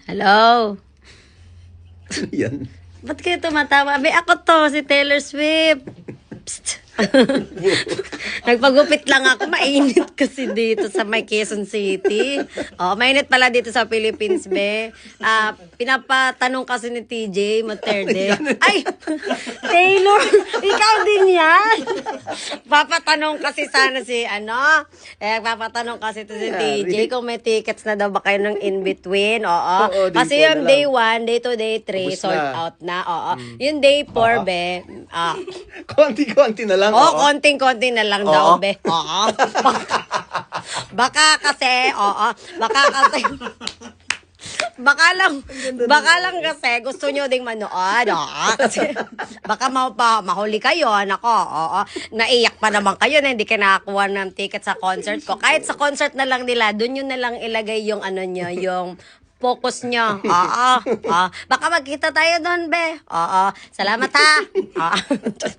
Hello? Yan. Ba't kayo tumatawa? Abi, ako to, si Taylor Swift. Psst. Nagpagupit lang ako. Mainit kasi dito sa may Quezon City. Oh, mainit pala dito sa Philippines, be. Pinapatanong kasi ni TJ Materde. Ay! Taylor! Ikaw din yan! Papatanong kasi sana si papatanong kasi to si TJ kung may tickets na daw ba kayo ng in-between. Oo. Oo, Kasi day yung 4 na day lang. 1, day 2, day 3, Ubus sold na. out na. Oo. Yung day 4, be, Konti-konti na lang. oh, oo. konting-konti na lang Oo. daw, be. Oo. Baka kasi, baka kasi, baka lang kasi gusto nyo ding manood, kasi baka mahuli kayo, nako, naiyak pa naman kayo na hindi kayo nakakuha ng ticket sa concert ko. Kahit sa concert na lang nila, dun yun na lang ilagay yung nyo, yung focus nyo. Baka magkita tayo doon, be. Salamat ha.